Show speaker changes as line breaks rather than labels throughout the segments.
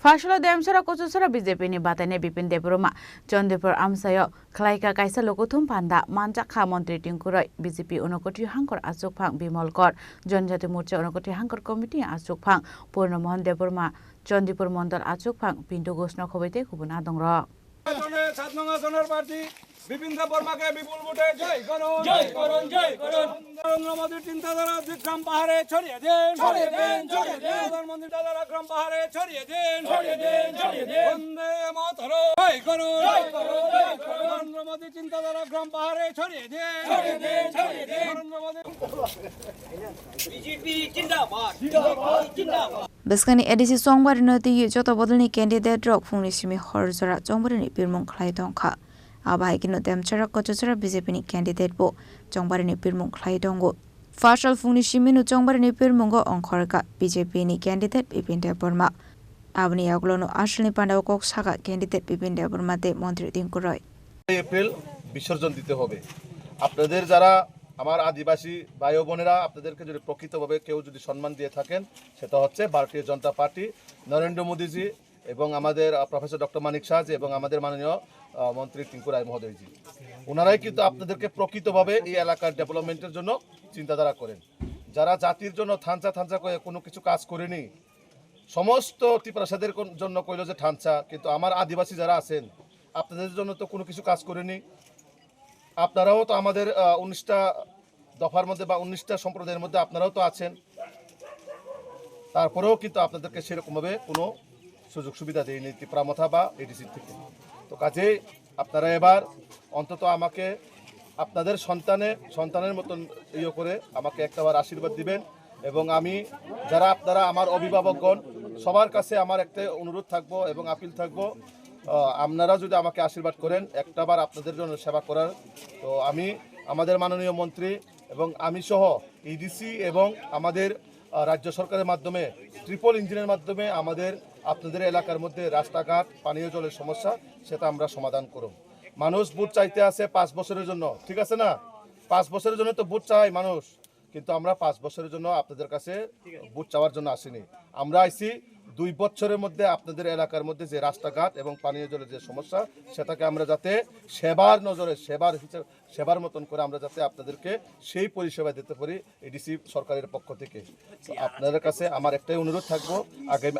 Fashala Damsara Kosura BJP ni Batane Bipin Debroma, John Depor Amsayo, Klaika Kaisa Lokotum Panda, Manjaka Montri Tinkuroi, BJP Unokoti Hankor Asukpang Bimolkor, John Jatimurcha Unokoti Hankor Committee Asukpang, Purnamohon Debroma, John Depor Mondal Asukpang, Pinto Gosno Kovete Kubunadong Rock.
Bipin দেববর্মাকে বিপুল ভোটে জয় করুন জয় করুন জয় করুন নরেন্দ্র মোদীর চিন্তাধারা গ্রাম পাহাড়ে ছড়িয়ে দেন ছড়িয়ে দেন ছড়িয়ে দেন প্রধানমন্ত্রী দাদারা গ্রাম পাহাড়ে ছড়িয়ে দেন ছড়িয়ে দেন ছড়িয়ে দেন বন্দে মাতরম জয় করুন জয় করুন জয় করুন নরেন্দ্র মোদীর চিন্তাধারা গ্রাম পাহাড়ে ছড়িয়ে দেন ছড়িয়ে দেন ছড়িয়ে দেন নরেন্দ্র মোদী বিজেপি জিন্দাবাদ জিন্দাবাদ জিন্দাবাদ
Beskani edisi songbari noti joto bodolni candidate rok fungni simi horzora songbari ni pirmong khlai dongkha abai kino demchara kochora BJP ni candidate bo songbari ni pirmong khlai dongo fashal fungni simi nu songbari ni pirmongo ongkhorka BJP ni candidate Bipin Deborma abni aglono ashni pandao kok saga candidate Bipin Deborma te মন্ত্রী Tinkuroi
April বিসর্জন দিতে হবে আপনাদের যারা আমার আদিবাসী ভাই বোনেরা আপনাদেরকে যদি প্রকৃতভাবে কেউ যদি সম্মান দিয়ে থাকেন সেটা হচ্ছে ভারতীয় জনতা পার্টি নরেন্দ্র মোদীজি এবং আমাদের প্রফেসর ডক্টর মানিক শাহজি এবং আমাদের মাননীয় মন্ত্রী টিঙ্কুরাই মহোদয়জি ওনারাই কিন্তু আপনাদেরকে প্রকৃতভাবে এই এলাকার ডেভেলপমেন্টের জন্য চিন্তাধারা করেন যারা জাতির জন্য থানচা করে কোনো কিছু কাজ করেনি সমস্ত ত্রিপ্রাসাদের জন্য কইল যে থানচা কিন্তু আমার আদিবাসী যারা আছেন আপনাদের জন্য তো কোনো কিছু কাজ করেনি আপনারাও তো আমাদের 19টা দফার মধ্যে বা 19টা সম্প্রদায়ের মধ্যে আপনারাও তো আছেন তারপরেও কিন্তু আপনাদেরকে সেরকমভাবে কোনো সুযোগ সুবিধা দেয়নি ত্রিপুরামথা বা এডিসি থেকে তো কাজেই আপনারা এবার অন্তত আমাকে আপনাদের সন্তানের মতন ইয়ে করে আমাকে একটাবার আশীর্বাদ দিবেন এবং আমি যারা আপনারা আমার অভিভাবকগণ সবার কাছে আমার একটা অনুরোধ থাকবো এবং আপিল থাকবো আপনারা যদি আমাকে আশীর্বাদ করেন একটাবার আপনাদের জন্য সেবা করার তো আমি আমাদের মাননীয় মন্ত্রী এবং আমি সহ ইডিসি এবং আমাদের রাজ্য সরকারের মাধ্যমে ট্রিপল ইঞ্জিনের মাধ্যমে আমাদের আপনাদের এলাকার মধ্যে রাস্তাঘাট পানীয় জলের সমস্যা সেটা আমরা সমাধান করব মানুষ ভোট চাইতে আছে 5 বছরের জন্য ঠিক আছে না 5 বছরের জন্য তো ভোট চাই মানুষ কিন্তু আমরা 5 বছরের জন্য আপনাদের কাছে ভোট চাওয়ার জন্য আসিনি আমরা আইছি 2 বছরের মধ্যে আপনাদের এলাকার মধ্যে যে রাস্তাঘাট এবং পানীয় জলের যে সমস্যা সেটাকে আমরা যাতে সেবার নজরে সেবার মতন করে আমরা যাতে আপনাদেরকে সেই পরিষেবা দিতে পারি এডিসি সরকারের পক্ষ থেকে আপনাদের কাছে আমার একটাই অনুরোধ থাকবো আগামী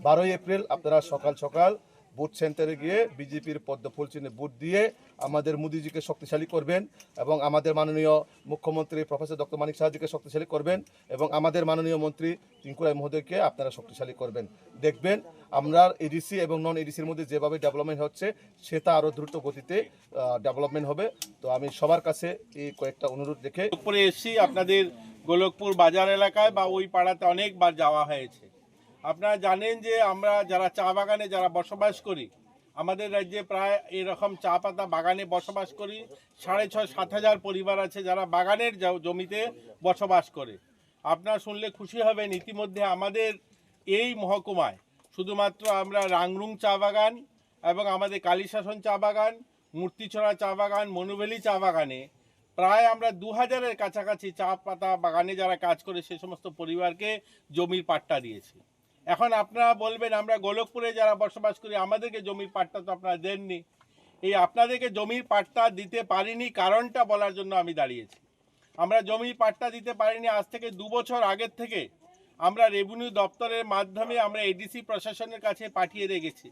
12 এপ্রিল আপনারা সকাল ভোট সেন্টারে গিয়ে বিজেপির পদ্ম ফুল চিহ্নে ভোট দিয়ে আমাদের মোদিজিকে শক্তিশালী করবেন এবং আমাদের মাননীয় মুখ্যমন্ত্রী প্রফেসর ডক্টর মানিক শাহজিকে শক্তিশালী করবেন এবং আমাদের মাননীয় মন্ত্রী টিঙ্কুরাই মহোদয়কে আপনারা শক্তিশালী করবেন দেখবেন আমরা এডিসি এবং নন এডিসির মধ্যে যেভাবে ডেভেলপমেন্ট হচ্ছে সেটা আরও দ্রুত গতিতে ডেভেলপমেন্ট হবে তো আমি সবার কাছে এই কয়েকটা অনুরোধ রেখে
উপরে এসেছি আপনাদের গোলকপুর বাজার এলাকায় বা ওই পাড়াতে অনেকবার যাওয়া হয়েছে আপনারা জানেন যে আমরা যারা চা বাগানে যারা বসবাস করি আমাদের রাজ্যে প্রায় এরকম চা পাতা বাগানে বসবাস করি 6,500-7 হাজার পরিবার আছে যারা বাগানের জমিতে বসবাস করে আপনারা শুনলে খুশি হবেন ইতিমধ্যে আমাদের এই মহকুমায় শুধুমাত্র আমরা রাংরুং চা বাগান এবং আমাদের কালীশাসন চা বাগান মূর্তিছড়া চা বাগান মনুভেলি চা বাগানে প্রায় আমরা 2000-এর কাছাকাছি চা পাতা বাগানে যারা কাজ করে সে সমস্ত পরিবারকে জমির পাট্টা দিয়েছি এখন আপনারা বলবেন আমরা গোলকপুরে যারা বসবাস করি আমাদেরকে জমির পাট্টা তো আপনারা দেননি এই আপনাদেরকে জমির পাট্টা দিতে পারিনি কারণটা বলার জন্য আমি দাঁড়িয়েছি আমরা জমির পাট্টা দিতে পারিনি আজ থেকে 2 বছর আগের থেকে আমরা রেভিনিউ দপ্তরের মাধ্যমে আমরা এডিসি প্রশাসনের কাছে পাঠিয়ে রেখেছি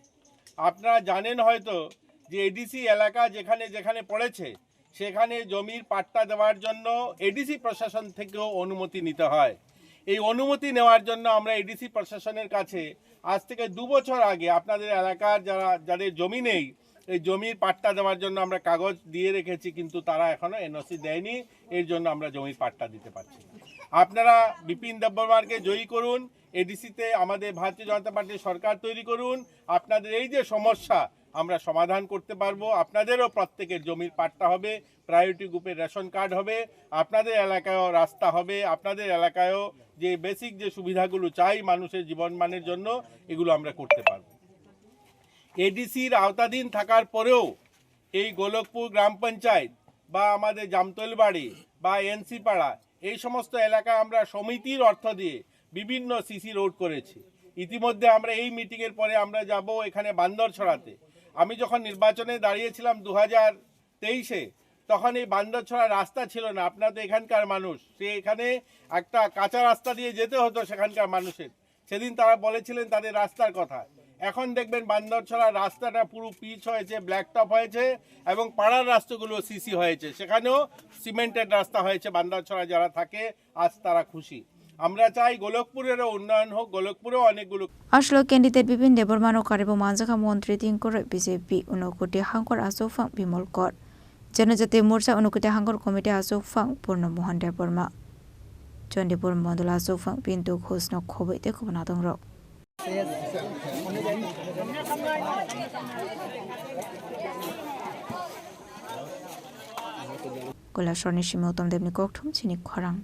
আপনারা জানেন হয়তো যে এডিসি এলাকা যেখানে পড়েছে সেখানে জমির পাট্টা দেওয়ার জন্য এডিসি প্রশাসন থেকেও অনুমতি নিতে হয় এই অনুমতি নেওয়ার জন্য আমরা এডিসি প্রশাসনের কাছে আজ থেকে 2 বছর আগে আপনাদের এলাকার যাদের জমি নেই এই জমির পাট্টা দেওয়ার জন্য আমরা কাগজ দিয়ে রেখেছি কিন্তু তারা এখনো এনওসি দেয়নি এর জন্য আমরা জমির পাট্টা দিতে পারছি না আপনারা বিপিন দেববর্মাকে জয়ী করুন এডিসিতে আমাদের ভারতীয় জনতা পার্টির সরকার তৈরি করুন আপনাদের এই যে সমস্যা আমরা সমাধান করতে পারবো আপনাদেরও প্রত্যেকের জমির পাট্টা হবে প্রায়োরিটি গ্রুপের রেশন কার্ড হবে আপনাদের এলাকায়ও রাস্তা হবে আপনাদের এলাকায়ও যে বেসিক যে সুবিধাগুলো চাই মানুষের জীবনমানের জন্য এগুলো আমরা করতে পারবো এডিসির আওতাধীন থাকার পরেও এই গোলকপুর গ্রাম পঞ্চায়েত বা আমাদের জামতলবাড়ি বা এনসি পাড়া এই সমস্ত এলাকায় আমরা সমিতির অর্থ দিয়ে বিভিন্ন সিসি রোড করেছি ইতিমধ্যে আমরা এই মিটিংয়ের পরে আমরা যাব এখানে বান্দরছড়াতে। আমি যখন নির্বাচনে দাঁড়িয়েছিলাম 2023-এ, তখন এই বান্দরছড়া রাস্তা ছিল না। আপনারা তো এখানকার মানুষ, সে এখানে একটা কাঁচা রাস্তা দিয়ে যেতে হতো সেখানকার মানুষের। সেদিন তারা বলেছিলেন তাদের রাস্তার কথা। এখন দেখবেন বান্দরছড়া রাস্তাটা পুরো পিচ হয়েছে, ব্ল্যাক টপ হয়েছে, এবং পাড়ার রাস্তাগুলো সিসি হয়েছে, সেখানেও সিমেন্টেড রাস্তা হয়েছে। বান্দরছড়া যারা থাকে আজ তারা খুশি। আমরা চাই গোলকপুরেরও উন্নয়ন হোক, গোলকপুরেও অনেকগুলো
আসলো ক্যান্ডিডেট বিপিন দেববর্মানো কারিবো মানজাখা মন্ত্রী তিনকর বিজেপি উনকোটি হাঙ্কর আসুফাং বিমল কর জনজাতি মোর্চা উনকোটি হাঙ্কর কমিটি আসুফাং পূর্ণ মোহন দেববর্মা চন্ডিপুর মন্ডল আসুফাং পিন্টু ঘোষন খবই দেখবনা দং রক কৈলাসরনি সিমে উত্তম দেবনি ককঠুম চিনি খরাং।